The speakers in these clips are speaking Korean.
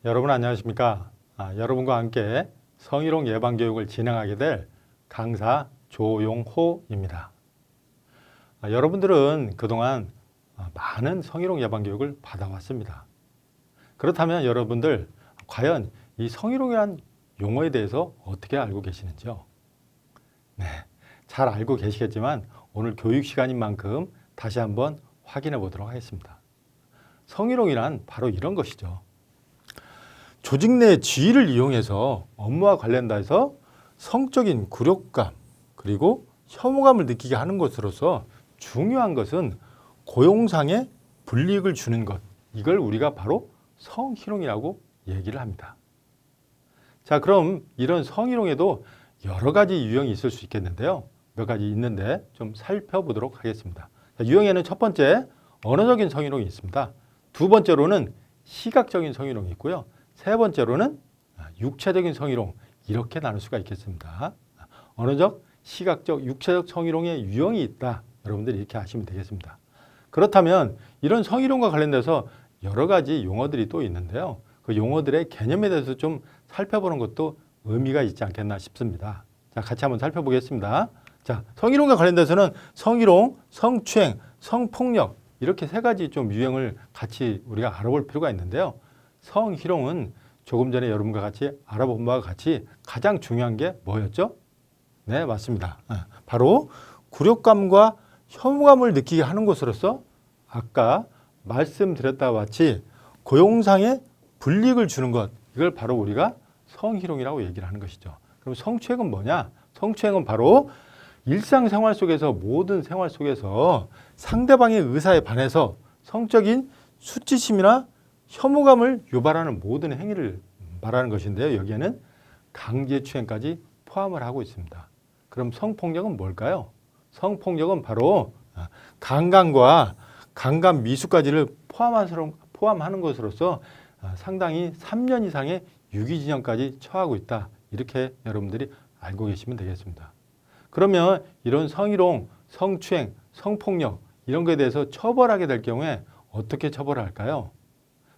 여러분 안녕하십니까? 여러분과 함께 성희롱 예방교육을 진행하게 될 강사 조용호입니다. 여러분들은 그동안 많은 성희롱 예방교육을 받아왔습니다. 그렇다면 여러분들 과연 이 성희롱이란 용어에 대해서 어떻게 알고 계시는지요? 네, 잘 알고 계시겠지만 오늘 교육 시간인 만큼 다시 한번 확인해 보도록 하겠습니다. 성희롱이란 바로 이런 것이죠. 조직 내 지위를 이용해서 업무와 관련돼서 성적인 굴욕감 그리고 혐오감을 느끼게 하는 것으로서 중요한 것은 고용상의 불이익을 주는 것, 이걸 우리가 바로 성희롱이라고 얘기를 합니다. 자, 그럼 이런 성희롱에도 여러 가지 유형이 있을 수 있겠는데요. 몇 가지 있는데 좀 살펴보도록 하겠습니다. 자, 유형에는 첫 번째 언어적인 성희롱이 있습니다. 두 번째로는 시각적인 성희롱이 있고요. 세 번째로는 육체적인 성희롱, 이렇게 나눌 수가 있겠습니다. 언어적, 시각적, 육체적 성희롱의 유형이 있다. 여러분들이 이렇게 아시면 되겠습니다. 그렇다면 이런 성희롱과 관련돼서 여러 가지 용어들이 또 있는데요. 그 용어들의 개념에 대해서 좀 살펴보는 것도 의미가 있지 않겠나 싶습니다. 자, 같이 한번 살펴보겠습니다. 자, 성희롱과 관련돼서는 성희롱, 성추행, 성폭력 이렇게 세 가지 좀 유형을 같이 우리가 알아볼 필요가 있는데요. 성희롱은 조금 전에 여러분과 같이 알아본 바와 같이 가장 중요한 게 뭐였죠? 네, 맞습니다. 바로 굴욕감과 혐오감을 느끼게 하는 것으로서 아까 말씀드렸다와 같이 고용상의 불이익을 주는 것, 이걸 바로 우리가 성희롱이라고 얘기를 하는 것이죠. 그럼 성추행은 뭐냐? 성추행은 바로 일상생활 속에서 모든 생활 속에서 상대방의 의사에 반해서 성적인 수치심이나 혐오감을 유발하는 모든 행위를 말하는 것인데요. 여기에는 강제추행까지 포함을 하고 있습니다. 그럼 성폭력은 뭘까요? 성폭력은 바로 강간과 강간 미수까지를 포함하는 것으로서 상당히 3년 이상의 유기징역까지 처하고 있다. 이렇게 여러분들이 알고 계시면 되겠습니다. 그러면 이런 성희롱, 성추행, 성폭력 이런 것에 대해서 처벌하게 될 경우에 어떻게 처벌할까요?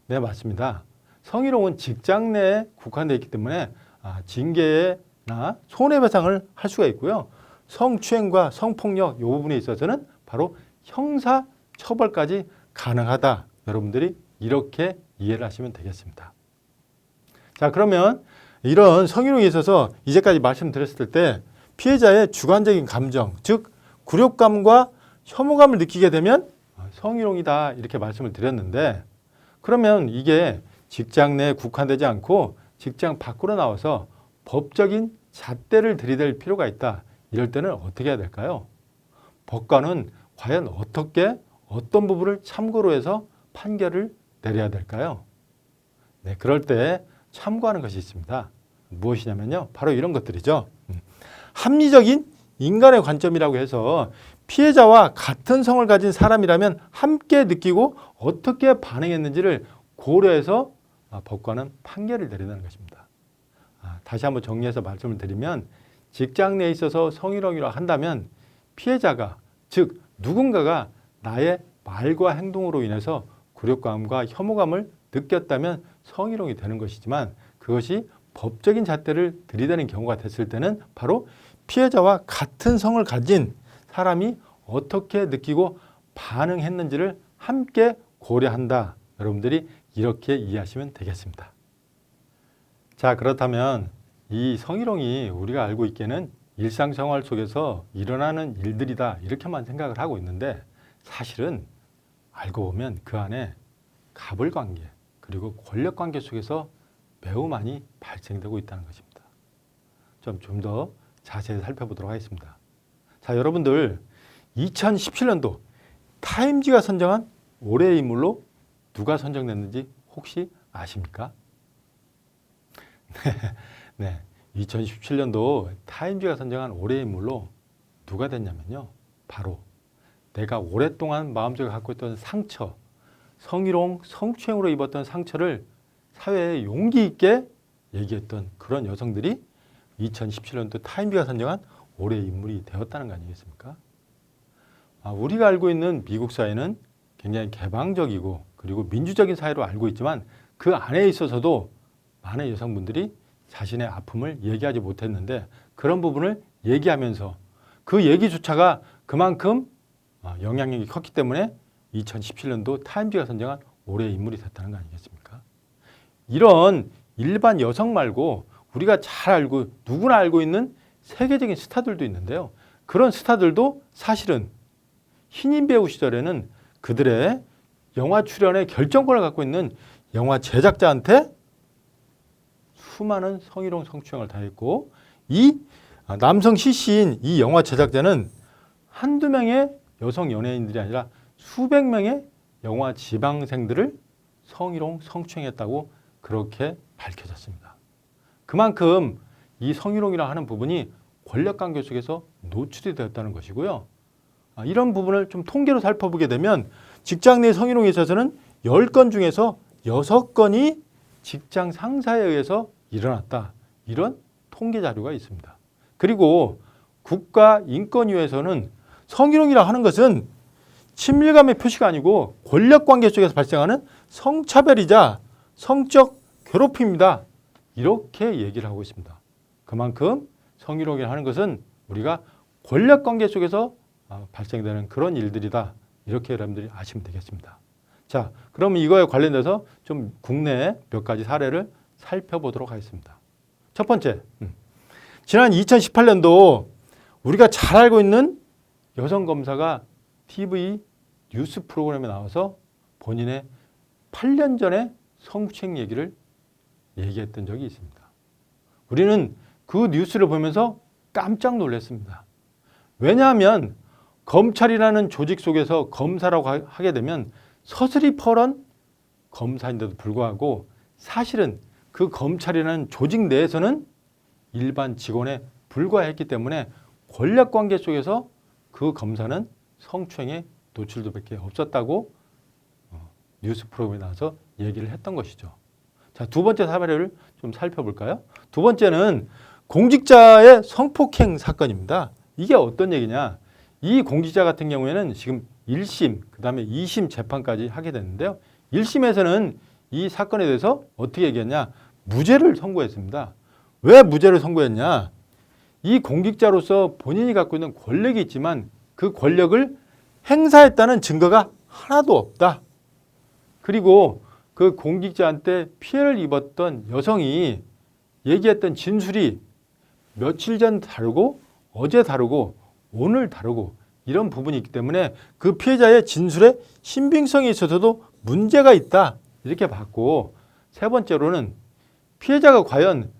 네, 맞습니다. 성희롱은 직장 내에 국한되어 있기 때문에 징계나 손해배상을 할 수가 있고요. 성추행과 성폭력 이 부분에 있어서는 바로 형사처벌까지 가능하다. 여러분들이 이렇게 이해를 하시면 되겠습니다. 자, 그러면 이런 성희롱에 있어서 이제까지 말씀드렸을 때 피해자의 주관적인 감정, 즉 굴욕감과 혐오감을 느끼게 되면 성희롱이다 이렇게 말씀을 드렸는데, 그러면 이게 직장 내에 국한되지 않고 직장 밖으로 나와서 법적인 잣대를 들이댈 필요가 있다. 이럴 때는 어떻게 해야 될까요? 법관은 과연 어떻게 어떤 부분을 참고로 해서 판결을 내려야 될까요? 네, 그럴 때 참고하는 것이 있습니다. 무엇이냐면요, 바로 이런 것들이죠. 합리적인 인간의 관점이라고 해서 피해자와 같은 성을 가진 사람이라면 함께 느끼고 어떻게 반응했는지를 고려해서 법관은 판결을 내린다는 것입니다. 다시 한번 정리해서 말씀을 드리면 직장 내에 있어서 성희롱이라 한다면 피해자가, 즉 누군가가 나의 말과 행동으로 인해서 굴욕감과 혐오감을 느꼈다면 성희롱이 되는 것이지만, 그것이 법적인 잣대를 들이대는 경우가 됐을 때는 바로 피해자와 같은 성을 가진 사람이 어떻게 느끼고 반응했는지를 함께 고려한다. 여러분들이 이렇게 이해하시면 되겠습니다. 자, 그렇다면 이 성희롱이 우리가 알고 있기에는 일상생활 속에서 일어나는 일들이다 이렇게만 생각을 하고 있는데, 사실은 알고 보면 그 안에 갑을관계 그리고 권력관계 속에서 매우 많이 발생되고 있다는 것입니다. 좀 더 자세히 살펴보도록 하겠습니다. 자, 여러분들 2017년도 타임지가 선정한 올해의 인물로 누가 선정됐는지 혹시 아십니까? 네, 2017년도 타임지가 선정한 올해의 인물로 누가 됐냐면요, 바로 내가 오랫동안 마음속에 갖고 있던 상처, 성희롱, 성추행으로 입었던 상처를 사회에 용기 있게 얘기했던 그런 여성들이 2017년도 타임지가 선정한 올해의 인물이 되었다는 거 아니겠습니까? 우리가 알고 있는 미국 사회는 굉장히 개방적이고 그리고 민주적인 사회로 알고 있지만 그 안에 있어서도 많은 여성분들이 자신의 아픔을 얘기하지 못했는데 그런 부분을 얘기하면서 그 얘기조차가 그만큼 영향력이 컸기 때문에 2017년도 타임지가 선정한 올해의 인물이 됐다는 거 아니겠습니까? 이런 일반 여성 말고 우리가 잘 알고 누구나 알고 있는 세계적인 스타들도 있는데요. 그런 스타들도 사실은 신인 배우 시절에는 그들의 영화 출연의 결정권을 갖고 있는 영화 제작자한테 수많은 성희롱 성추행을 당했고 이 남성 CC인 이 영화 제작자는 한두 명의 여성 연예인들이 아니라 수백 명의 영화 지망생들을 성희롱 성추행했다고 그렇게 밝혀졌습니다. 그만큼 이 성희롱이라 하는 부분이 권력관계 속에서 노출이 되었다는 것이고요. 이런 부분을 좀 통계로 살펴보게 되면 직장 내 성희롱에 있어서는 10건 중에서 6건이 직장 상사에 의해서 일어났다. 이런 통계 자료가 있습니다. 그리고 국가인권위에서는 성희롱이라 하는 것은 친밀감의 표시가 아니고 권력관계 속에서 발생하는 성차별이자 성적 괴롭힘이다. 이렇게 얘기를 하고 있습니다. 그만큼 성희롱이라 하는 것은 우리가 권력관계 속에서 발생되는 그런 일들이다. 이렇게 여러분들이 아시면 되겠습니다. 자, 그러면 이거에 관련돼서 좀 국내 몇 가지 사례를 살펴보도록 하겠습니다. 첫 번째, 지난 2018년도 우리가 잘 알고 있는 여성 검사가 TV 뉴스 프로그램에 나와서 본인의 8년 전에 성추행 얘기를 얘기했던 적이 있습니다. 우리는 그 뉴스를 보면서 깜짝 놀랐습니다. 왜냐하면 검찰이라는 조직 속에서 검사라고 하게 되면 서슬이 펄한 검사인데도 불구하고 사실은 그 검찰이라는 조직 내에서는 일반 직원에 불과했기 때문에 권력관계 속에서 그 검사는 성추행에 노출될 밖에 없었다고 뉴스 프로그램에 나와서 얘기를 했던 것이죠. 자, 두 번째 사례를 좀 살펴볼까요? 두 번째는 공직자의 성폭행 사건입니다. 이게 어떤 얘기냐? 이 공직자 같은 경우에는 지금 1심, 그 다음에 2심 재판까지 하게 됐는데요. 1심에서는 이 사건에 대해서 어떻게 얘기했냐? 무죄를 선고했습니다. 왜 무죄를 선고했냐? 이 공직자로서 본인이 갖고 있는 권력이 있지만 그 권력을 행사했다는 증거가 하나도 없다. 그리고 그 공직자한테 피해를 입었던 여성이 얘기했던 진술이 며칠 전 다르고 어제 다르고 오늘 다르고 이런 부분이 있기 때문에 그 피해자의 진술에 신빙성이 있어서도 문제가 있다. 이렇게 봤고, 세 번째로는 피해자가 과연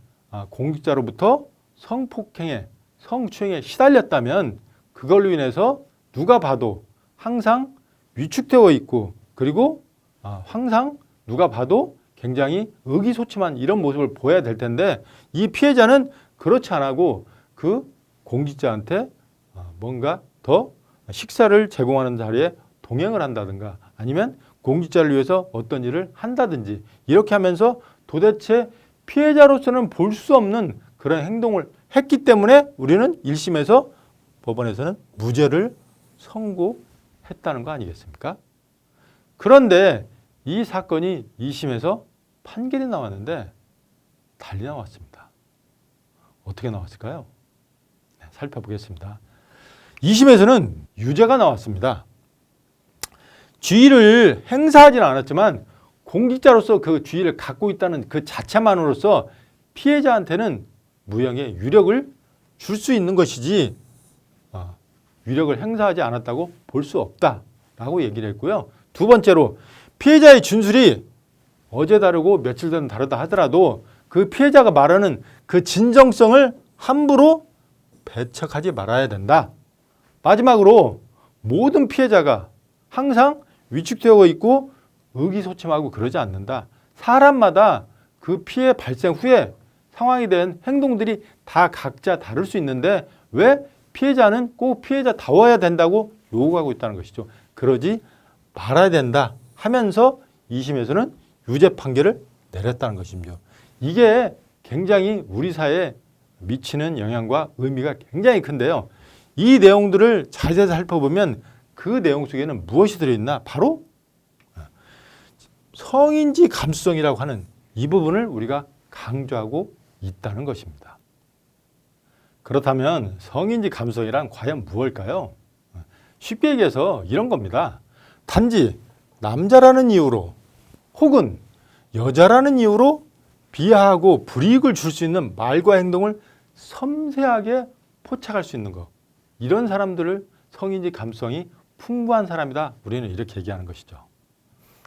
공직자로부터 성폭행에 성추행에 시달렸다면 그걸로 인해서 누가 봐도 항상 위축되어 있고 그리고 항상 누가 봐도 굉장히 의기소침한 이런 모습을 보여야 될 텐데 이 피해자는 그렇지 않고 그 공직자한테 뭔가 더 식사를 제공하는 자리에 동행을 한다든가 아니면 공직자를 위해서 어떤 일을 한다든지 이렇게 하면서 도대체 피해자로서는 볼 수 없는 그런 행동을 했기 때문에 우리는 1심에서 법원에서는 무죄를 선고했다는 거 아니겠습니까? 그런데 이 사건이 2심에서 판결이 나왔는데 달리 나왔습니다. 어떻게 나왔을까요? 네, 살펴보겠습니다. 2심에서는 유죄가 나왔습니다. 지위를 행사하지는 않았지만 공직자로서 그 지위를 갖고 있다는 그 자체만으로서 피해자한테는 무형의 유력을 줄 수 있는 것이지 유력을 행사하지 않았다고 볼 수 없다라고 얘기를 했고요. 두 번째로 피해자의 진술이 어제 다르고 며칠 전 다르다 하더라도 그 피해자가 말하는 그 진정성을 함부로 배척하지 말아야 된다. 마지막으로 모든 피해자가 항상 위축되어 있고 의기소침하고 그러지 않는다. 사람마다 그 피해 발생 후에 상황에 대한 행동들이 다 각자 다를 수 있는데 왜 피해자는 꼭 피해자다워야 된다고 요구하고 있다는 것이죠. 그러지 말아야 된다 하면서 2심에서는 유죄 판결을 내렸다는 것입니다. 이게 굉장히 우리 사회에 미치는 영향과 의미가 굉장히 큰데요. 이 내용들을 자세히 살펴보면 그 내용 속에는 무엇이 들어있나? 바로 성인지 감수성이라고 하는 이 부분을 우리가 강조하고 있다는 것입니다. 그렇다면 성인지 감성이란 과연 무엇일까요? 쉽게 얘기해서 이런 겁니다. 단지 남자라는 이유로 혹은 여자라는 이유로 비하하고 불이익을 줄 수 있는 말과 행동을 섬세하게 포착할 수 있는 것. 이런 사람들을 성인지 감성이 풍부한 사람이다. 우리는 이렇게 얘기하는 것이죠.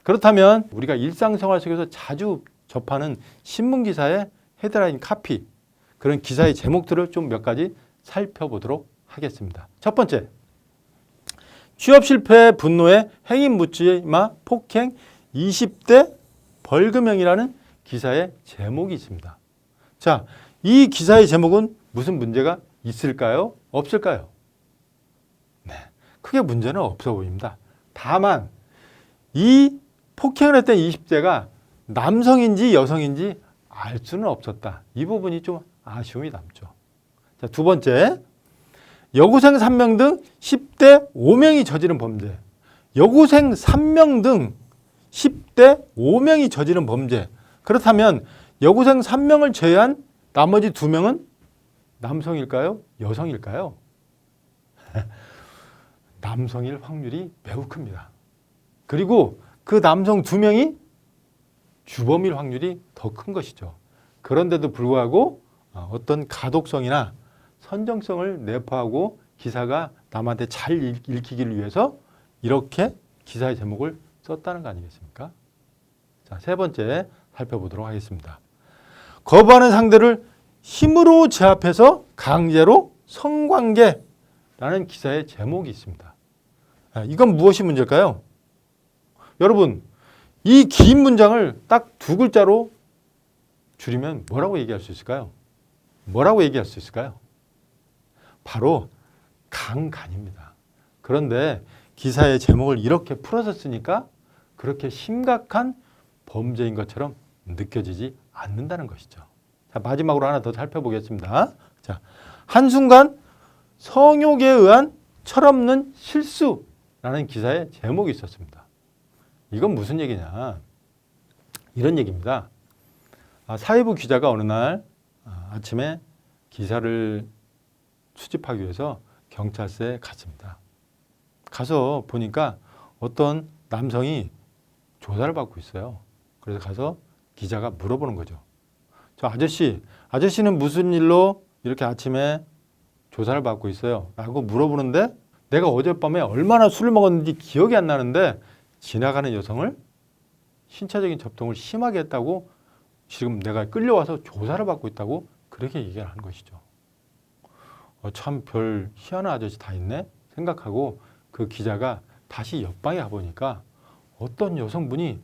그렇다면 우리가 일상생활 속에서 자주 접하는 신문기사의 헤드라인 카피, 그런 기사의 제목들을 좀 몇 가지 살펴보도록 하겠습니다. 첫 번째, 취업 실패 분노에 행인 묻지마 폭행 20대 벌금형이라는 기사의 제목이 있습니다. 자, 이 기사의 제목은 무슨 문제가 있을까요? 없을까요? 네, 크게 문제는 없어 보입니다. 다만 이 폭행을 했던 20대가 남성인지 여성인지 알 수는 없었다. 이 부분이 좀 아쉬움이 남죠. 자, 두 번째, 여고생 3명 등 10대 5명이 저지른 범죄. 여고생 3명 등 10대 5명이 저지른 범죄. 그렇다면 여고생 3명을 제외한 나머지 2명은 남성일까요? 여성일까요? 남성일 확률이 매우 큽니다. 그리고 그 남성 2명이 주범일 확률이 더 큰 것이죠. 그런데도 불구하고 어떤 가독성이나 선정성을 내포하고 기사가 남한테 잘 읽히기를 위해서 이렇게 기사의 제목을 썼다는 거 아니겠습니까? 자, 세 번째 살펴보도록 하겠습니다. 거부하는 상대를 힘으로 제압해서 강제로 성관계라는 기사의 제목이 있습니다. 이건 무엇이 문제일까요? 여러분, 이 긴 문장을 딱 2글자로 줄이면 뭐라고 얘기할 수 있을까요? 뭐라고 얘기할 수 있을까요? 바로 강간입니다. 그런데 기사의 제목을 이렇게 풀어서 쓰니까 그렇게 심각한 범죄인 것처럼 느껴지지 않는다는 것이죠. 자, 마지막으로 하나 더 살펴보겠습니다. 자, 한순간 성욕에 의한 철없는 실수라는 기사의 제목이 있었습니다. 이건 무슨 얘기냐? 이런 얘기입니다. 사회부 기자가 어느 날 아침에 기사를 수집하기 위해서 경찰서에 갔습니다. 가서 보니까 어떤 남성이 조사를 받고 있어요. 그래서 가서 기자가 물어보는 거죠. 저 아저씨는 무슨 일로 이렇게 아침에 조사를 받고 있어요? 라고 물어보는데 내가 어젯밤에 얼마나 술을 먹었는지 기억이 안 나는데 지나가는 여성을 신체적인 접촉을 심하게 했다고 지금 내가 끌려와서 조사를 받고 있다고 그렇게 얘기를 하는 것이죠. 참 별 희한한 아저씨 다 있네 생각하고 그 기자가 다시 옆방에 가보니까 어떤 여성분이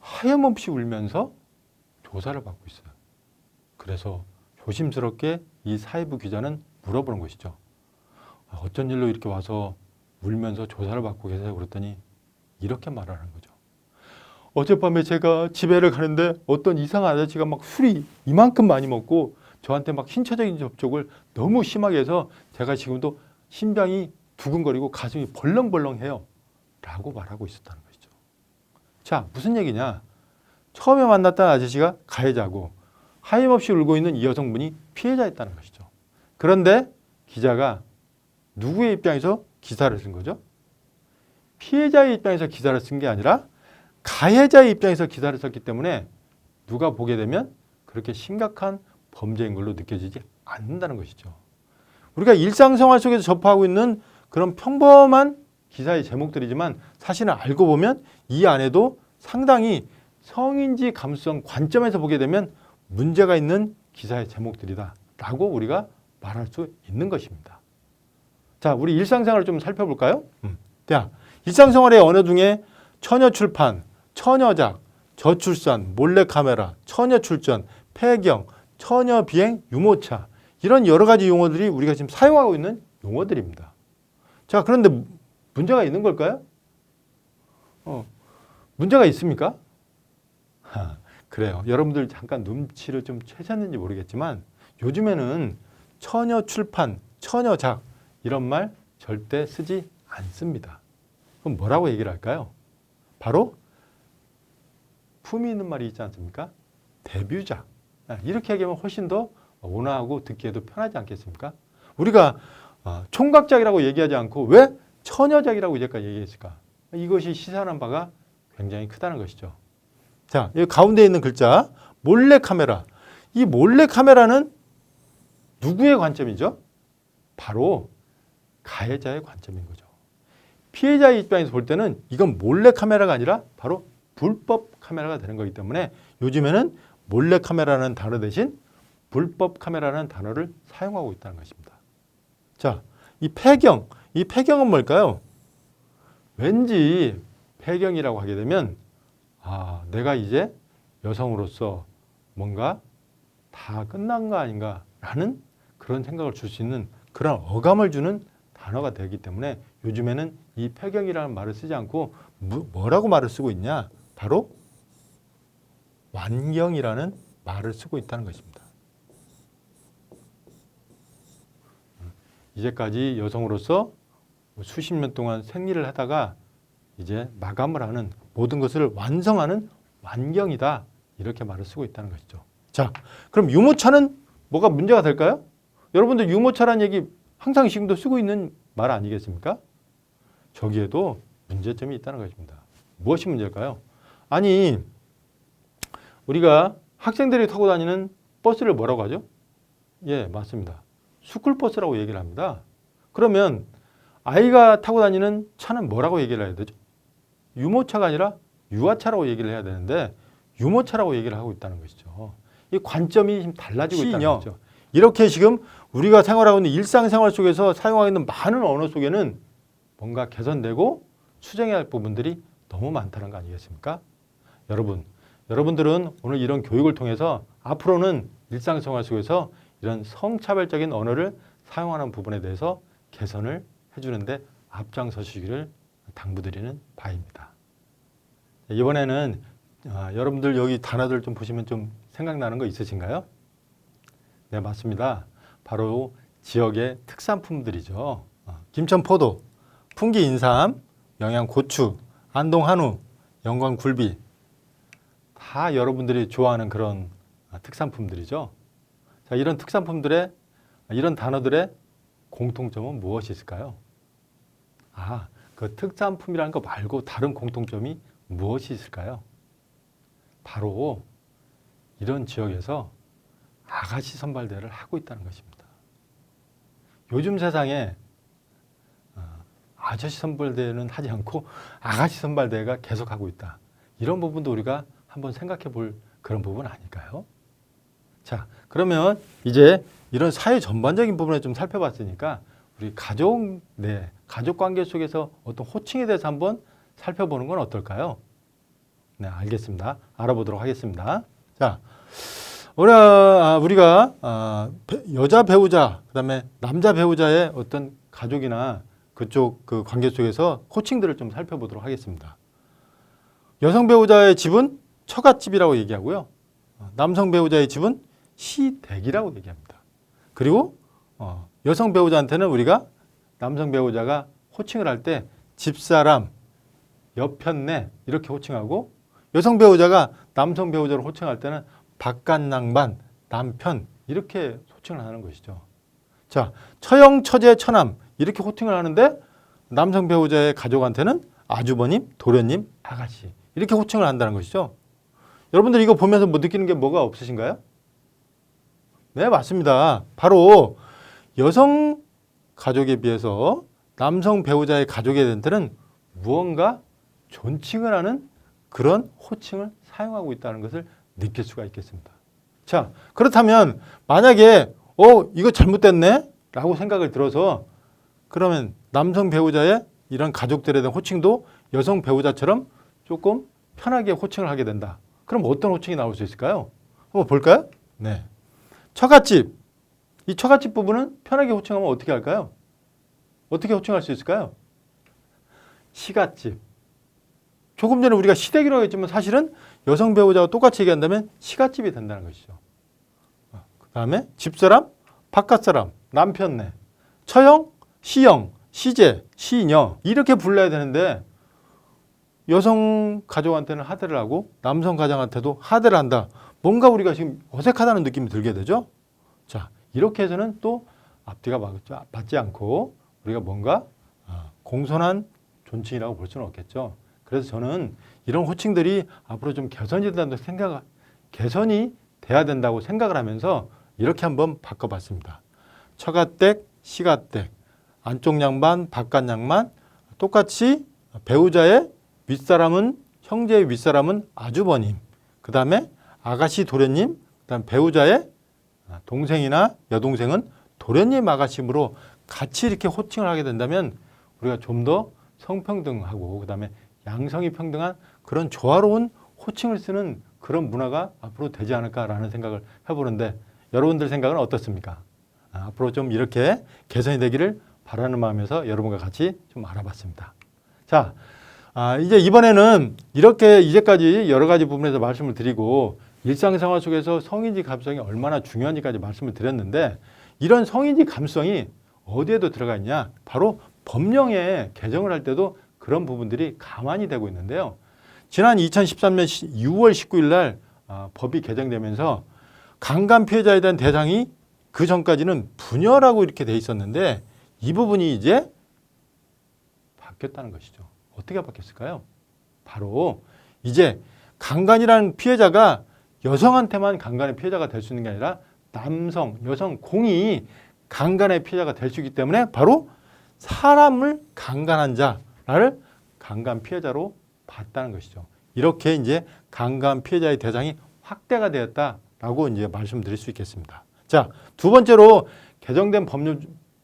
하염없이 울면서 조사를 받고 있어요. 그래서 조심스럽게 이 사회부 기자는 물어보는 것이죠. 어쩐 일로 이렇게 와서 울면서 조사를 받고 계세요? 그랬더니 이렇게 말하는 거죠. 어젯밤에 제가 집에를 가는데 어떤 이상한 아저씨가 막 술이 이만큼 많이 먹고 저한테 막 신체적인 접촉을 너무 심하게 해서 제가 지금도 심장이 두근거리고 가슴이 벌렁벌렁해요. 라고 말하고 있었다는 것이죠. 자, 무슨 얘기냐? 처음에 만났던 아저씨가 가해자고 하염없이 울고 있는 이 여성분이 피해자였다는 것이죠. 그런데 기자가 누구의 입장에서 기사를 쓴 거죠? 피해자의 입장에서 기사를 쓴 게 아니라 가해자의 입장에서 기사를 썼기 때문에 누가 보게 되면 그렇게 심각한 범죄인 걸로 느껴지지 않는다는 것이죠. 우리가 일상생활 속에서 접하고 있는 그런 평범한 기사의 제목들이지만 사실은 알고 보면 이 안에도 상당히 성인지 감수성 관점에서 보게 되면 문제가 있는 기사의 제목들이다 라고 우리가 말할 수 있는 것입니다. 자, 우리 일상생활을 좀 살펴볼까요? 자, 일상생활의 언어 중에 처녀출판, 처녀작, 저출산, 몰래카메라, 처녀출전, 폐경, 처녀비행, 유모차 이런 여러 가지 용어들이 우리가 지금 사용하고 있는 용어들입니다. 자, 그런데 문제가 있는 걸까요? 문제가 있습니까? 그래요. 여러분들 잠깐 눈치를 좀 채셨는지 모르겠지만 요즘에는 처녀출판, 처녀작 이런 말 절대 쓰지 않습니다. 그럼 뭐라고 얘기를 할까요? 바로 품이 있는 말이 있지 않습니까? 데뷔작. 이렇게 얘기하면 훨씬 더 온화하고 듣기에도 편하지 않겠습니까? 우리가 총각작이라고 얘기하지 않고 왜 처녀작이라고 이제까지 얘기했을까? 이것이 시사하는 바가 굉장히 크다는 것이죠. 자, 여기 가운데 있는 글자 몰래카메라. 이 몰래카메라는 누구의 관점이죠? 바로 가해자의 관점인 거죠. 피해자의 입장에서 볼 때는 이건 몰래카메라가 아니라 바로 불법 카메라가 되는 거기 때문에 요즘에는 몰래카메라라는 단어 대신 불법 카메라라는 단어를 사용하고 있다는 것입니다. 자, 이 폐경은 뭘까요? 왠지 폐경이라고 하게 되면 내가 이제 여성으로서 뭔가 다 끝난 거 아닌가라는 그런 생각을 줄 수 있는 그런 어감을 주는 단어가 되기 때문에 요즘에는 이 폐경이라는 말을 쓰지 않고 뭐라고 말을 쓰고 있냐? 바로 완경이라는 말을 쓰고 있다는 것입니다. 이제까지 여성으로서 수십 년 동안 생리를 하다가 이제 마감을 하는 모든 것을 완성하는 완경이다. 이렇게 말을 쓰고 있다는 것이죠. 자, 그럼 유모차는 뭐가 문제가 될까요? 여러분들 유모차라는 얘기 항상 지금도 쓰고 있는 말 아니겠습니까? 저기에도 문제점이 있다는 것입니다. 무엇이 문제일까요? 아니, 우리가 학생들이 타고 다니는 버스를 뭐라고 하죠? 예, 맞습니다. 스쿨버스라고 얘기를 합니다. 그러면 아이가 타고 다니는 차는 뭐라고 얘기를 해야 되죠? 유모차가 아니라 유아차라고 얘기를 해야 되는데 유모차라고 얘기를 하고 있다는 것이죠. 이 관점이 지금 달라지고 있다는 거죠. 이렇게 지금 우리가 생활하고 있는 일상생활 속에서 사용하고 있는 많은 언어 속에는 뭔가 개선되고 수정해야 할 부분들이 너무 많다는 거 아니겠습니까? 여러분들은 오늘 이런 교육을 통해서 앞으로는 일상생활 속에서 이런 성차별적인 언어를 사용하는 부분에 대해서 개선을 해주는데 앞장서시기를 당부드리는 바입니다. 이번에는 여러분들 여기 단어들 좀 보시면 좀 생각나는 거 있으신가요? 네, 맞습니다. 바로 지역의 특산품들이죠. 김천 포도, 풍기 인삼, 영양 고추, 안동 한우, 영광 굴비 다 여러분들이 좋아하는 그런 특산품들이죠. 자, 이런 특산품들의 이런 단어들의 공통점은 무엇이 있을까요? 그 특산품이라는 거 말고 다른 공통점이 무엇이 있을까요? 바로 이런 지역에서 아가씨 선발대회를 하고 있다는 것입니다. 요즘 세상에 아저씨 선발대회는 하지 않고 아가씨 선발대회가 계속하고 있다. 이런 부분도 우리가 한번 생각해 볼 그런 부분 아닐까요? 자, 그러면 이제 이런 사회 전반적인 부분을 좀 살펴봤으니까 우리 가족 관계 속에서 어떤 호칭에 대해서 한번 살펴보는 건 어떨까요? 네, 알겠습니다. 알아보도록 하겠습니다. 자, 우리가 여자 배우자, 그다음에 남자 배우자의 어떤 가족이나 그쪽 그 관계 속에서 호칭들을 좀 살펴보도록 하겠습니다. 여성 배우자의 집은 처갓집이라고 얘기하고요. 남성 배우자의 집은 시댁이라고 얘기합니다. 그리고 여성 배우자한테는 우리가 남성 배우자가 호칭을 할 때 집사람, 여편네 이렇게 호칭하고 여성 배우자가 남성 배우자를 호칭할 때는 바깥낭반, 남편 이렇게 호칭을 하는 것이죠. 자, 처형, 처제, 처남 이렇게 호칭을 하는데 남성 배우자의 가족한테는 아주버님, 도련님, 아가씨 이렇게 호칭을 한다는 것이죠. 여러분들 이거 보면서 뭐 느끼는 게 뭐가 없으신가요? 네, 맞습니다. 바로 여성 가족에 비해서 남성 배우자의 가족에게는 무언가 존칭을 하는 그런 호칭을 사용하고 있다는 것을 느낄 수가 있겠습니다. 자, 그렇다면 만약에 이거 잘못됐네 라고 생각을 들어서 그러면 남성 배우자의 이런 가족들에 대한 호칭도 여성 배우자처럼 조금 편하게 호칭을 하게 된다. 그럼 어떤 호칭이 나올 수 있을까요? 한번 볼까요? 네. 처갓집. 이 처갓집 부분은 편하게 호칭하면 어떻게 할까요? 어떻게 호칭할 수 있을까요? 시갓집. 조금 전에 우리가 시댁이라고 했지만 사실은 여성 배우자와 똑같이 얘기한다면 시갓집이 된다는 것이죠. 그 다음에 집사람, 바깥사람, 남편네, 처형, 시형, 시제, 시녀 이렇게 불러야 되는데 여성 가족한테는 하대를 하고 남성 가족한테도 하대를 한다. 뭔가 우리가 지금 어색하다는 느낌이 들게 되죠. 자, 이렇게 해서는 또 앞뒤가 맞지 않고 우리가 뭔가 공손한 존칭이라고 볼 수는 없겠죠. 그래서 저는 이런 호칭들이 앞으로 좀 개선이 돼야 된다고 생각을 하면서 이렇게 한번 바꿔봤습니다. 처가댁, 시가댁, 안쪽 양반, 바깥 양반, 똑같이 배우자의 윗사람은 형제의 윗사람은 아주버님, 그 다음에 아가씨 도련님, 그 다음 배우자의 동생이나 여동생은 도련님 아가씨므로 같이 이렇게 호칭을 하게 된다면 우리가 좀 더 성평등하고 그 다음에 양성이 평등한 그런 조화로운 호칭을 쓰는 그런 문화가 앞으로 되지 않을까라는 생각을 해보는데 여러분들 생각은 어떻습니까? 앞으로 좀 이렇게 개선이 되기를 바라는 마음에서 여러분과 같이 좀 알아봤습니다. 자, 이제 이번에는 이렇게 이제까지 여러 가지 부분에서 말씀을 드리고 일상생활 속에서 성인지 감수성이 얼마나 중요한지까지 말씀을 드렸는데 이런 성인지 감수성이 어디에도 들어가 있냐? 바로 법령에 개정을 할 때도 그런 부분들이 가만히 되고 있는데요. 지난 2013년 6월 19일 날 법이 개정되면서 강간 피해자에 대한 대상이 그 전까지는 부녀라고 이렇게 돼 있었는데 이 부분이 이제 바뀌었다는 것이죠. 어떻게 바뀌었을까요? 바로 이제 강간이라는 피해자가 여성한테만 강간의 피해자가 될 수 있는 게 아니라 남성, 여성 공이 강간의 피해자가 될 수 있기 때문에 바로 사람을 강간한 자를 강간 피해자로 봤다는 것이죠. 이렇게 이제 강간 피해자의 대상이 확대가 되었다라고 이제 말씀드릴 수 있겠습니다. 자, 두 번째로 개정된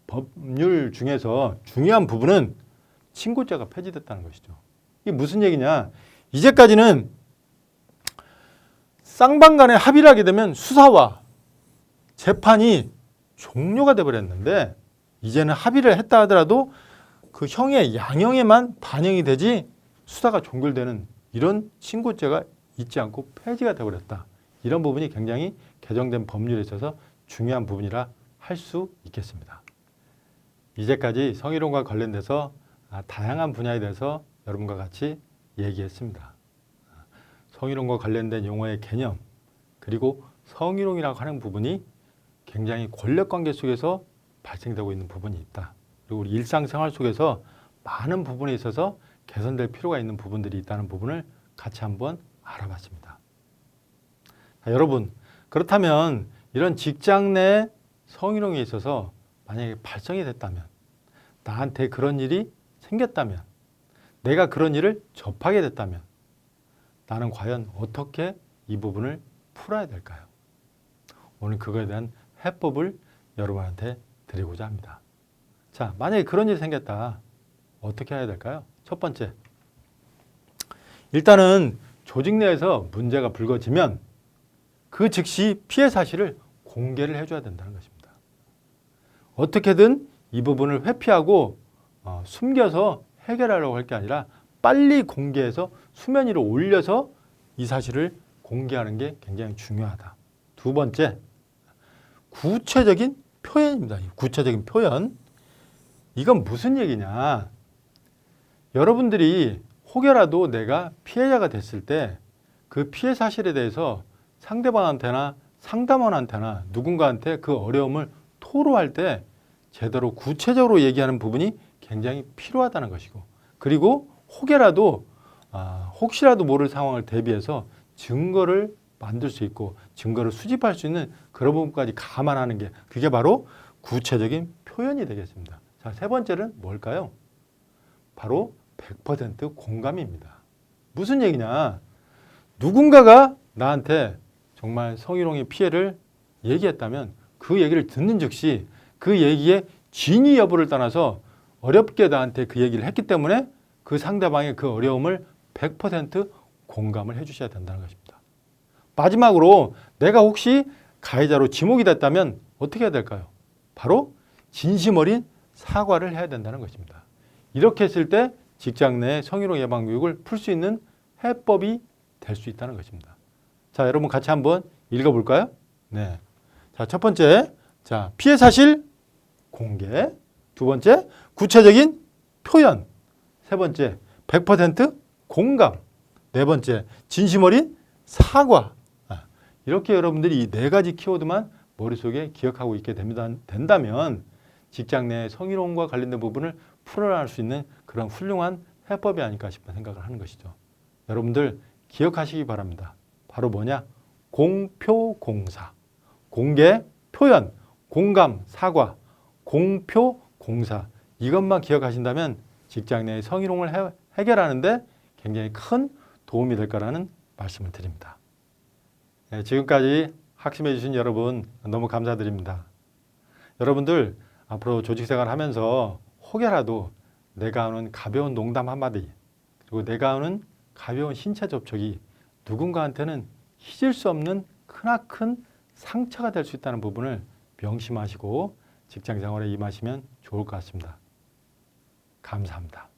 법률 중에서 중요한 부분은 친고죄가 폐지됐다는 것이죠. 이게 무슨 얘기냐? 이제까지는 쌍방 간에 합의를 하게 되면 수사와 재판이 종료가 돼버렸는데 이제는 합의를 했다 하더라도 그 형의 양형에만 반영이 되지 수사가 종결되는 이런 친고죄가 있지 않고 폐지가 돼버렸다. 이런 부분이 굉장히 개정된 법률에 있어서 중요한 부분이라 할 수 있겠습니다. 이제까지 성희롱과 관련돼서 다양한 분야에 대해서 여러분과 같이 얘기했습니다. 성희롱과 관련된 용어의 개념 그리고 성희롱이라고 하는 부분이 굉장히 권력관계 속에서 발생되고 있는 부분이 있다. 그리고 우리 일상생활 속에서 많은 부분에 있어서 개선될 필요가 있는 부분들이 있다는 부분을 같이 한번 알아봤습니다. 자, 여러분 그렇다면 이런 직장 내 성희롱에 있어서 만약에 발생이 됐다면 나한테 그런 일이 생겼다면 내가 그런 일을 접하게 됐다면 나는 과연 어떻게 이 부분을 풀어야 될까요? 오늘 그거에 대한 해법을 여러분한테 드리고자 합니다. 자, 만약에 그런 일이 생겼다. 어떻게 해야 될까요? 첫 번째, 일단은 조직 내에서 문제가 불거지면 그 즉시 피해 사실을 공개를 해줘야 된다는 것입니다. 어떻게든 이 부분을 회피하고 숨겨서 해결하려고 할 게 아니라 빨리 공개해서 수면 위로 올려서 이 사실을 공개하는 게 굉장히 중요하다. 두 번째, 구체적인 표현입니다. 구체적인 표현. 이건 무슨 얘기냐? 여러분들이 혹여라도 내가 피해자가 됐을 때 그 피해 사실에 대해서 상대방한테나 상담원한테나 누군가한테 그 어려움을 토로할 때 제대로 구체적으로 얘기하는 부분이 굉장히 필요하다는 것이고 그리고 혹시라도 모를 상황을 대비해서 증거를 만들 수 있고 증거를 수집할 수 있는 그런 부분까지 감안하는 게 그게 바로 구체적인 표현이 되겠습니다. 자, 세 번째는 뭘까요? 바로 100% 공감입니다. 무슨 얘기냐? 누군가가 나한테 정말 성희롱의 피해를 얘기했다면 그 얘기를 듣는 즉시 그 얘기의 진위 여부를 떠나서 어렵게 나한테 그 얘기를 했기 때문에 그 상대방의 그 어려움을 100% 공감을 해주셔야 된다는 것입니다. 마지막으로 내가 혹시 가해자로 지목이 됐다면 어떻게 해야 될까요? 바로 진심 어린 사과를 해야 된다는 것입니다. 이렇게 했을 때 직장 내 성희롱 예방 교육을 풀 수 있는 해법이 될 수 있다는 것입니다. 자, 여러분 같이 한번 읽어볼까요? 네. 자, 첫 번째, 자, 피해 사실 공개. 두 번째, 구체적인 표현. 세 번째, 100% 공감. 네 번째, 진심 어린 사과. 이렇게 여러분들이 이 네 가지 키워드만 머릿속에 기억하고 있게 된다면 직장 내 성희롱과 관련된 부분을 풀어나갈 수 있는 그런 훌륭한 해법이 아닐까 싶은 생각을 하는 것이죠. 여러분들 기억하시기 바랍니다. 바로 뭐냐? 공표공사. 공개, 표현, 공감, 사과, 공표, 공사. 이것만 기억하신다면 직장 내 성희롱을 해결하는데 굉장히 큰 도움이 될 거라는 말씀을 드립니다. 네, 지금까지 학습해 주신 여러분 너무 감사드립니다. 여러분들 앞으로 조직생활 하면서 혹여라도 내가 하는 가벼운 농담 한마디 그리고 내가 하는 가벼운 신체 접촉이 누군가한테는 잊을 수 없는 크나큰 상처가 될 수 있다는 부분을 명심하시고 직장생활에 임하시면 좋을 것 같습니다. 감사합니다.